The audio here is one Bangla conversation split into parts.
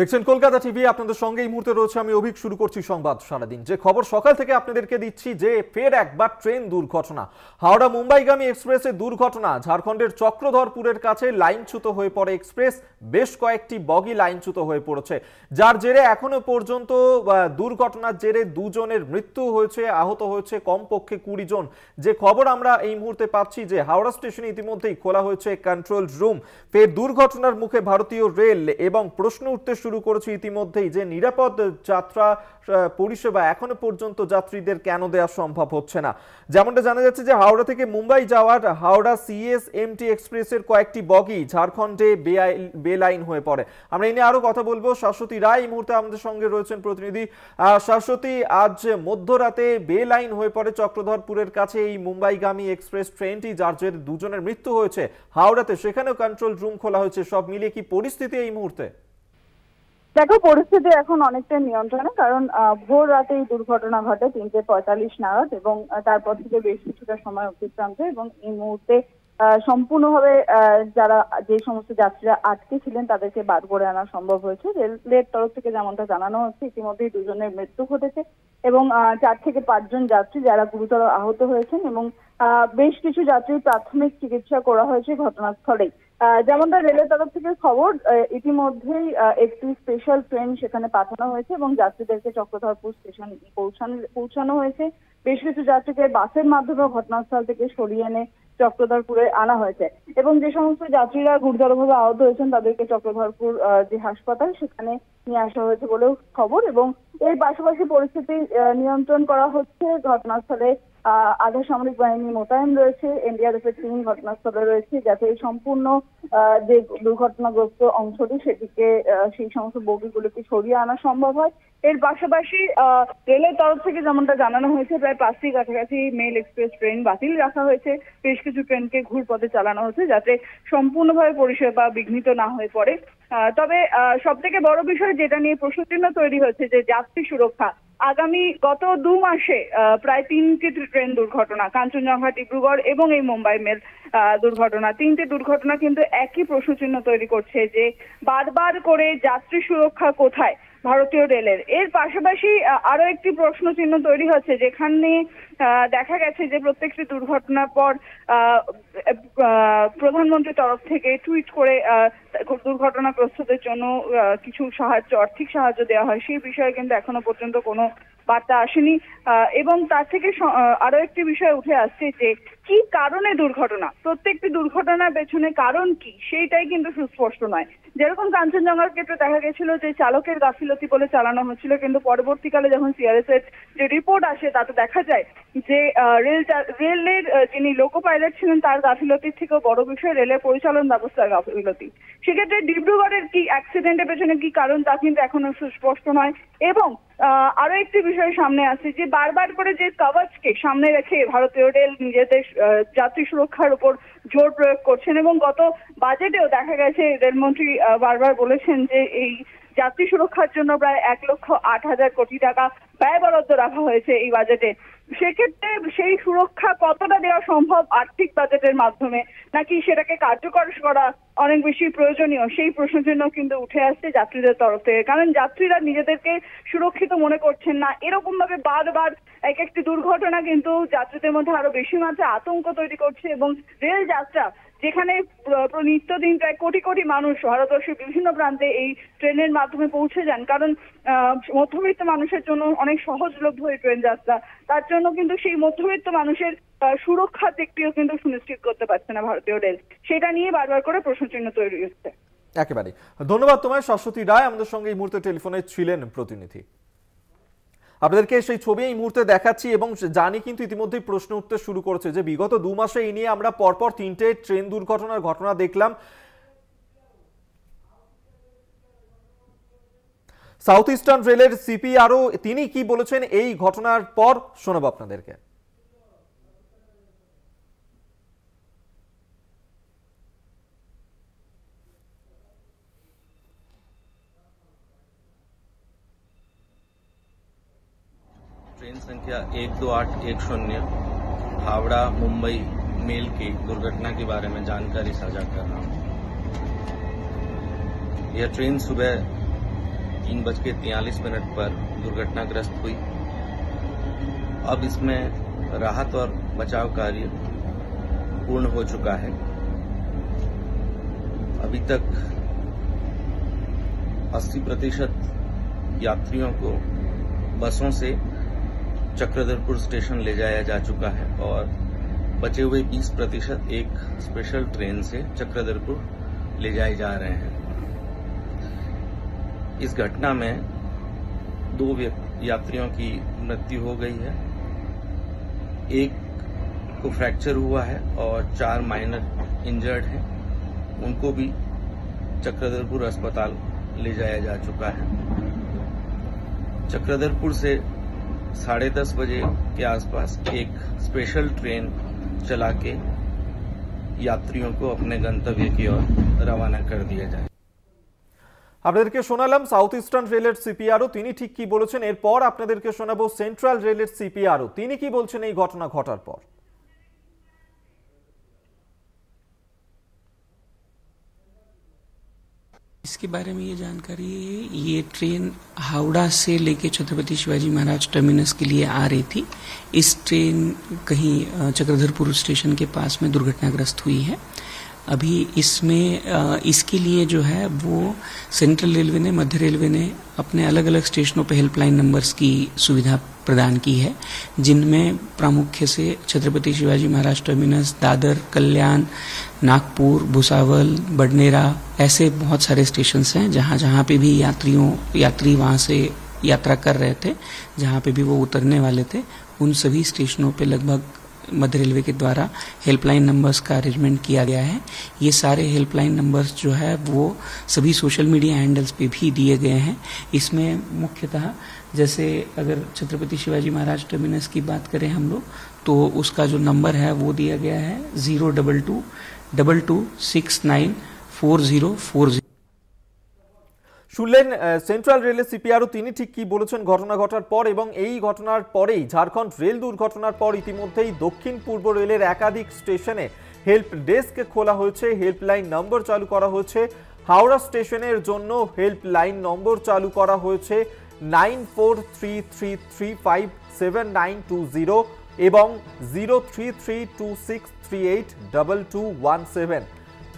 দেখছেন কলকাতা টিভি, আপনাদের সঙ্গে এই মুহূর্তে রয়েছে আমি অভিক। শুরু করছি সংবাদ সারাদিন। যে খবর সকাল থেকে আপনাদেরকে দিচ্ছি যে ফের একবার ট্রেন দুর্ঘটনা, হাওড়া মুম্বাইগামী এক্সপ্রেসে দুর্ঘটনা। ঝাড়খণ্ডের চক্রধরপুরের কাছে লাইনচ্যুত হয়ে পড়ে এক্সপ্রেস, বেশ কয়েকটি বগি লাইনচ্যুত হয়ে পড়েছে, যার জেরে এখনো পর্যন্ত দুর্ঘটনার জেরে দুজনের মৃত্যু হয়েছে, আহত হয়েছে কমপক্ষে 20 জন। যে খবর আমরা এই মুহূর্তে পাচ্ছি যে হাওড়া স্টেশনে ইতিমধ্যেই খোলা হয়েছে কন্ট্রোল রুম। ফের দুর্ঘটনার মুখে ভারতীয় রেল এবং প্রশ্ন উঠতে শুরু করেছে ইতিমধ্যেই যে নিরাপদ যাত্রা পরিষেবা এখনো পর্যন্ত যাত্রীদের কেন দেওয়া সম্ভব হচ্ছে না। যেমনটা জানা যাচ্ছে যে হাওড়া থেকে মুম্বাই যাওয়ার হাওড়া CSMT এক্সপ্রেসের কয়েকটি বগি ঝাড়খণ্ডে বেলাইন হয়ে পড়ে। আমরা এই নিয়ে আরো কথা বলবো। শাশ্বতী রায় এই মুহূর্তে আমাদের সঙ্গে রয়েছেন প্রতিনিধি। শাশ্বতী, আজ মধ্যরাতে বেলাইন হয়ে পড়ে চক্রধরপুরের কাছে এই মুম্বাইগামী এক্সপ্রেস ট্রেনটি, যার জেরে দুজনের মৃত্যু হয়েছে হাওড়াতে, সেখানেও কন্ট্রোল রুম খোলা হয়েছে। সব মিলিয়ে কি পরিস্থিতি এই মুহূর্তে? দেখো, পরিস্থিতি এখন অনেকটা নিয়ন্ত্রণে, কারণ ভোর রাতে এই দুর্ঘটনা ঘটে 3:45 নাগাদ, এবং তারপর থেকে বেশ কিছুটা সময় অতিক্রান্ত, এবং এই মুহূর্তে সম্পূর্ণভাবে যারা যে সমস্ত যাত্রীরা আটকে ছিলেন তাদেরকে বার করে আনা সম্ভব হয়েছে। রেলের তরফ থেকে যেমনটা জানানো হচ্ছে, ইতিমধ্যেই দুজনের মৃত্যু ঘটেছে এবং 4 থেকে 5 জন যাত্রী যারা গুরুতর আহত হয়েছেন, এবং বেশ কিছু যাত্রীর প্রাথমিক চিকিৎসা করা হয়েছে ঘটনাস্থলেই। যেমনটা রেলের তরফ থেকে খবর, ইতিমধ্যেই একটি স্পেশাল ট্রেন সেখানে পাঠানো হয়েছে এবং যাত্রীদেরকে চক্রধরপুর স্টেশন পৌঁছানো হয়েছে। বেশ কিছু যাত্রীকে বাসের মাধ্যমে ঘটনাস্থল থেকে সরিয়ে এনে চক্রধরপুরে আনা হয়েছে, এবং যে সমস্ত যাত্রীরা গুরুতরভাবে আহত হয়েছেন তাদেরকে চক্রধরপুর যে হাসপাতাল সেখানে নিয়ে আসা হয়েছে বলেও খবর। এবং এর পাশাপাশি পরিস্থিতি নিয়ন্ত্রণ করা হচ্ছে। ঘটনাস্থলে আধা সামরিক বাহিনী মোতায়েন রয়েছে, NDRF এর টিম ঘটনাস্থলে রয়েছে, যাতে এই সম্পূর্ণ যে দুর্ঘটনাগ্রস্ত অংশটি সেটিকে সেই সমস্ত বগিগুলোকে সরিয়ে আনা সম্ভব হয়। এর পাশাপাশি রেলের তরফ থেকে যেমনটা জানানো হয়েছে, প্রায় 5টি কাছাকাছি মেল এক্সপ্রেস ট্রেন বাতিল রাখা হয়েছে। বেশ কিছু ট্রেনকে ঘুরপথে চালানো হচ্ছে যাতে সম্পূর্ণভাবে পরিষেবা বিঘ্নিত না হয়ে পড়ে। তবে সব থেকে বড় বিষয় যেটা নিয়ে প্রশ্নচিহ্ন তৈরি হচ্ছে, যে যাত্রী সুরক্ষা। গত 2 মাসে প্রায় 3টি ট্রেন দুর্ঘটনা, কাঞ্চনজঙ্ঘা, ডিব্রুগড় এবং এই মুম্বাই মেল দুর্ঘটনা, 3টি দুর্ঘটনা কিন্তু একই প্রশ্নচিহ্ন তৈরি করছে যে বারবার করে যাত্রী সুরক্ষা কোথায় ভারতীয় রেলের। এর পাশাপাশি আরো একটি প্রশ্ন চিহ্ন তৈরি হচ্ছে, যেখানে দেখা গেছে যে প্রত্যেকটি দুর্ঘটনার পর প্রধানমন্ত্রীর তরফ থেকে টুইট করে দুর্ঘটনাগ্রস্তদের জন্য কিছু আর্থিক সাহায্য দেওয়া হয়। সেই বিষয়ে কিন্তু এখনো পর্যন্ত কোনো বার্তা আসেনি, এবং তার থেকে আরো একটি বিষয় উঠে আসছে যে কি কারণে দুর্ঘটনা, প্রত্যেকটি দুর্ঘটনার পেছনে কারণ কি সেইটাই কিন্তু সুস্পষ্ট নয়। যেরকম কাঞ্চনজঙ্ঘার ক্ষেত্রে দেখা গেছিল যে চালকের গাফিলতি বলে চালানো হচ্ছিল, কিন্তু পরবর্তীকালে যখন CRS এর যে রিপোর্ট আসে তাতে দেখা যায় যে রেলের যিনি লোকো পাইলট ছিলেন তার গাফিলতির থেকেও বড় বিষয় রেলের পরিচালন ব্যবস্থার গাফিলতি। সেক্ষেত্রে ডিব্রুগড়ের কি অ্যাক্সিডেন্টের পেছনে কি কারণ তা কিন্তু এখনো সুস্পষ্ট নয়। এবং আরো একটি বিষয় সামনে আসছে, যে বারবার করে যে কবচকে সামনে রেখে ভারতীয় রেল নিজেদের যাত্রী সুরক্ষার উপর জোর প্রয়োগ করছেন, এবং গত বাজেটেও দেখা গেছে রেলমন্ত্রী বারবার বলেছেন যে এই যাত্রী সুরক্ষার জন্য প্রায় 1,08,000 কোটি টাকা ব্যয় বরাদ্দ রাখা হয়েছে এই বাজেটে। সেক্ষেত্রে সেই সুরক্ষা কতটা দেওয়া সম্ভব আর্থিক বাজেটের মাধ্যমে, নাকি সেটাকে কার্যকর করা অনেক বেশি প্রয়োজনীয়, সেই প্রশ্নচিহ্ন কিন্তু উঠে আসছে যাত্রীদের তরফ থেকে। কারণ যাত্রীরা নিজেদেরকে সুরক্ষিত মনে করছেন না। এরকম ভাবে বারবার এক একটি দুর্ঘটনা কিন্তু যাত্রীদের মধ্যে আরো বেশি মাত্রা আতঙ্ক তৈরি করছে, এবং রেল যাত্রা যেখানে নিত্যদিন প্রায় কোটি কোটি মানুষ ভারতবর্ষের বিভিন্ন প্রান্তে এই ট্রেনের মাধ্যমে পৌঁছে যান, কারণ মধ্যবিত্ত মানুষের জন্য অনেক সহজলভ্য এই ট্রেন যাত্রা, তার জন্য কিন্তু সেই মধ্যবিত্ত মানুষের সুরক্ষার দিকটিও কিন্তু সুনিশ্চিত করতে পারছে না ভারতীয় রেল। সেটা নিয়ে বারবার করে প্রশ্নচিহ্ন তৈরি হচ্ছে। একেবারে ধন্যবাদ তোমায় শাশ্বতী রায়, আমাদের সঙ্গে এই মুহূর্তে টেলিফোনে ছিলেন প্রতিনিধি। আপনাদেরকে সেই ছবি এই মুহূর্তে দেখাচ্ছি, এবং জানি কিন্তু ইতিমধ্যেই প্রশ্ন উঠতে শুরু করেছে যে বিগত 2 মাসে এই নিয়ে আমরা পরপর 3টে ট্রেন দুর্ঘটনার ঘটনা দেখলাম। সাউথ ইস্টার্ন রেলের CPRO তিনি কি বলেছেন এই ঘটনার পর শোনাবো আপনাদেরকে। ट्रेन संख्या 12810 हावड़ा मुंबई मेल की दुर्घटना के बारे में जानकारी साझा कर रहा हूँ। यह ट्रेन सुबह 3:43 पर दुर्घटनाग्रस्त हुई। अब इसमें राहत और बचाव कार्य पूर्ण हो चुका है। अभी तक 80% यात्रियों को बसों से चक्रधरपुर स्टेशन ले जाया जा चुका है और बचे हुए 20% एक स्पेशल ट्रेन से चक्रधरपुर ले जाए जा रहे हैं। इस घटना में 2 यात्रियों की मृत्यु हो गई है, एक को फ्रैक्चर हुआ है और 4 माइनर इंजर्ड हैं। उनको भी चक्रधरपुर अस्पताल ले जाया जा चुका है। चक्रधरपुर से 10:30 बजे के आसपास एक स्पेशल ट्रेन चला के यात्रियों को अपने गंतव्य की ओर रवाना कर दिया जाए। আপনাদেরকে শোনালাম সাউথ ইস্টার্ন রেলের সিপিআরও, তিনি ঠিক কি বলেছেন। এরপর আপনাদেরকে শোনাবো সেন্ট্রাল রেলের সিপিআরও, তিনি কি বলছেন এই ঘটনা ঘটার পর। इसके बारे में ये जानकारी है, ये ट्रेन हावड़ा से लेके छत्रपति शिवाजी महाराज टर्मिनस के लिए आ रही थी। इस ट्रेन कहीं चक्रधरपुर स्टेशन के पास में दुर्घटनाग्रस्त हुई है। अभी इसमें इसके लिए जो है वो सेंट्रल रेलवे ने, मध्य रेलवे ने अपने अलग अलग स्टेशनों पे हेल्पलाइन नंबर्स की सुविधा प्रदान की है, जिनमें प्रामुख्य से छत्रपति शिवाजी महाराज टर्मिनस, दादर, कल्याण, नागपुर, भुसावल, बडनेरा, ऐसे बहुत सारे स्टेशन हैं जहां जहां पे भी यात्री वहां से यात्रा कर रहे थे, जहां पे भी वो उतरने वाले थे, उन सभी स्टेशनों पे लगभग मध्य रेलवे के द्वारा हेल्पलाइन नंबर्स का अरेंजमेंट किया गया है। ये सारे हेल्पलाइन नंबर्स जो है वो सभी सोशल मीडिया हैंडल्स पे भी दिए गए हैं। इसमें मुख्यतः जैसे अगर छत्रपति शिवाजी महाराज टर्मिनस की बात करें हम लोग, तो उसका जो नंबर है वो दिया गया है 02222694040। শুনলেন সেন্ট্রাল রেলের সিপিআরও, তিনি ঠিক কি বলেছেন ঘটনা ঘটার পর। এবং এই ঘটনার পরেই ঝাড়খণ্ড রেল দুর্ঘটনার পর ইতিমধ্যেই দক্ষিণ পূর্ব রেলের একাধিক স্টেশনে হেল্প ডেস্ক খোলা হয়েছে, হেল্পলাইন নম্বর চালু করা হয়েছে। হাওড়া স্টেশনের জন্য হেল্পলাইন নম্বর চালু করা হয়েছে 9433357920 এবং 033263822217।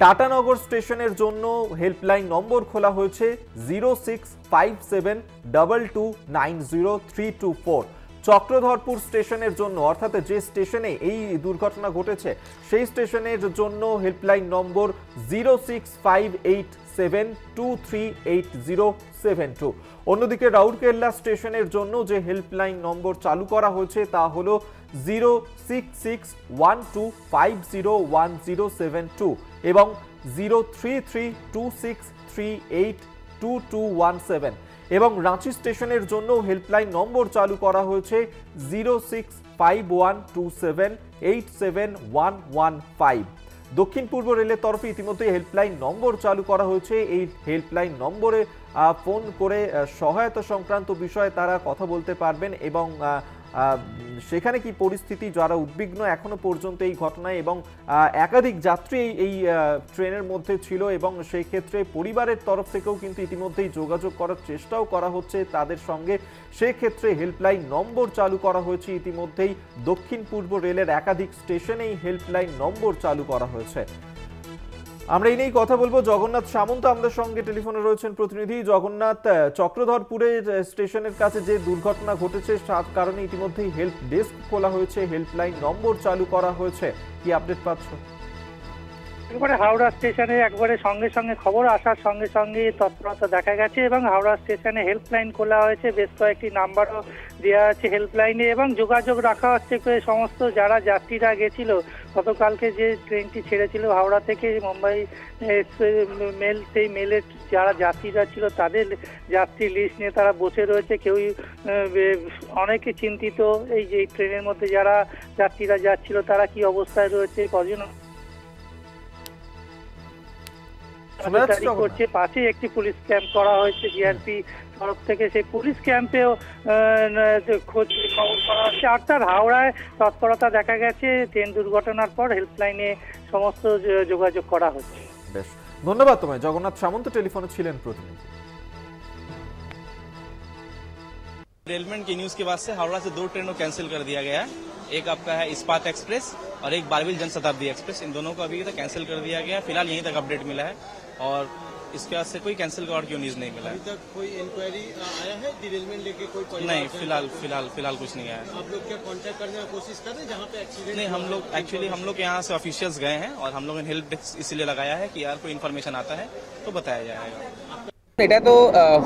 টাটানগর স্টেশনের জন্য হেল্পলাইন নম্বর খোলা হয়েছে 065722903324। চক্রধরপুর স্টেশনের জন্য, অর্থাৎ যে স্টেশনে এই দুর্ঘটনা ঘটেছে সেই স্টেশনের জন্য হেল্পলাইন নম্বর 065872387072। অন্যদিকে রাউরকেল্লা স্টেশনের জন্য যে হেল্পলাইন নম্বর চালু করা হয়েছে তা হলো 06612501072 এবং 03326382217। এবং রাঁচি স্টেশনের জন্য হেল্পলাইন নম্বর চালু করা হয়েছে 065127871115। দক্ষিণ পূর্ব রেলের তরফে ইতিমধ্যে হেল্পলাইন নম্বর চালু করা হয়েছে। এই হেল্পলাইন নম্বরে ফোন করে সহায়তা সংক্রান্ত বিষয়ে তারা কথা বলতে পারবেন এবং সেখানে কি পরিস্থিতি, যারা উদ্বিগ্ন এখনো পর্যন্ত এই ঘটনায় এবং একাধিক যাত্রী এই ট্রেনের মধ্যে ছিল এবং সেই ক্ষেত্রে পরিবারের তরফ থেকেও কিন্তু ইতিমধ্যেই যোগাযোগ করার চেষ্টাও করা হচ্ছে তাদের সঙ্গে। সেক্ষেত্রে হেল্পলাইন নম্বর চালু করা হয়েছে ইতিমধ্যেই দক্ষিণ পূর্ব রেলের একাধিক স্টেশনেই হেল্পলাইন নম্বর চালু করা হয়েছে। আমরা এই নিয়েই কথা বলবো। জগন্নাথ সামন্ত আমাদের সঙ্গে টেলিফোনে রয়েছেন প্রতিনিধি। জগন্নাথ, চক্রধরপুরের স্টেশনের কাছে যে দুর্ঘটনা ঘটেছে তার কারণে ইতিমধ্যেই হেল্প ডেস্ক খোলা হয়েছে, হেল্পলাইন নম্বর চালু করা হয়েছে, কি আপডেট পাচ্ছ? একবারে হাওড়া স্টেশনে একবারে সঙ্গে সঙ্গে খবর আসার সঙ্গে সঙ্গে তৎপরতা দেখা গেছে এবং হাওড়া স্টেশনে হেল্পলাইন খোলা হয়েছে, বেশ কয়েকটি নাম্বারও দেওয়া আছে হেল্পলাইনে এবং যোগাযোগ রাখা হচ্ছে সমস্ত যারা যাত্রীরা গেছিল গতকালকে যে ট্রেনটি ছেড়েছিল হাওড়া থেকে মুম্বাই মেল, সেই মেলের যারা যাত্রীরা ছিল তাদের যাত্রী লিস্ট নিয়ে তারা বসে রয়েছে। কেউই অনেকে চিন্তিত এই যে ট্রেনের মধ্যে যারা যাত্রীরা যাচ্ছিল তারা কি অবস্থায় রয়েছে, কজন করছে। পাশে একটি পুলিশ ক্যাম্প করা হয়েছে জিআরপি তরফ থেকে, সেই পুলিশ ক্যাম্পেও খোঁজ খবর করা হচ্ছে। অর্থাৎ হাওড়ায় তৎপরতা দেখা গেছে, ট্রেন দুর্ঘটনার পর হেল্পলাইনে সমস্ত যোগাযোগ করা হচ্ছে। বেশ, ধন্যবাদ তোমায়। জগন্নাথ সামন্ত টেলিফোনে ছিলেন প্রতিনিধি। रेलमेंट की न्यूज के बाद से हावड़ा से 2 ट्रेनों कैंसिल कर दिया गया है। एक आपका है इस्पात एक्सप्रेस और एक बारहवीं जनशताब्दी एक्सप्रेस। इन दोनों को अभी तक कैंसिल कर दिया गया है। फिलहाल यहीं तक अपडेट मिला है और इसके बाद से कोई कैंसिल का और क्यों न्यूज नहीं मिला है। अभी तक कोई इंक्वायरी आया है डिरेलमेंट लेके? कोई नहीं, फिलहाल कुछ नहीं आया है। आप लोग क्या कांटेक्ट करने की कोशिश कर रहे हैं जहाँ पे एक्सीडेंट? नहीं, हम लोग यहाँ से ऑफिशियल्स गए हैं और हम लोगों ने हेल्प डेस्क इसलिए लगाया है कि यार कोई इन्फॉर्मेशन आता है तो बताया जाएगा। এটা তো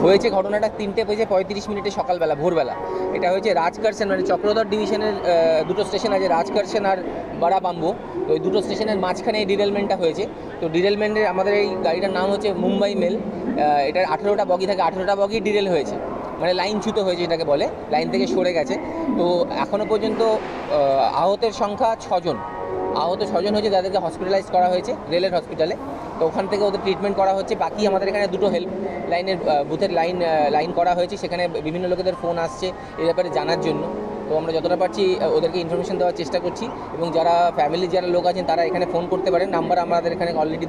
হয়েছে ঘটনাটা 3:35 সকালবেলা ভোরবেলা। এটা হয়েছে রাজকারসেন মানে চক্রধর ডিভিশনের দুটো স্টেশন আছে, রাজকারসেন আর বারাবাম্বো। তো ওই দুটো স্টেশনের মাঝখানে এই ডিরেলমেন্টটা হয়েছে। তো ডিরেলমেন্টের আমাদের এই গাড়িটার নাম হচ্ছে মুম্বাই মেল। এটার 18টা বগি থাকে, 18টা বগি ডিরেল হয়েছে, মানে লাইনচ্যুত হয়েছে এটাকে বলে, লাইন থেকে সরে গেছে। তো এখনও পর্যন্ত আহতের সংখ্যা 6 জন। আহত 6 জন হয়েছে, যাদেরকে হসপিটালাইজ করা হয়েছে রেলের হসপিটালে। তো ওখান থেকে ওদের ট্রিটমেন্ট করা হচ্ছে। বাকি আমাদের এখানে দুটো হেল্প লাইনের বুথের লাইন করা হয়েছে, সেখানে বিভিন্ন লোকেদের ফোন আসছে এই ব্যাপারে জানার জন্য। তো আমরা যতটা পারছি ওদেরকে ইনফরমেশন দেওয়ার চেষ্টা করছি এবং যারা ফ্যামিলির যারা লোক আছেন তারা এখানে ফোন করতে পারেন। নাম্বার আমাদের এখানে অলরেডি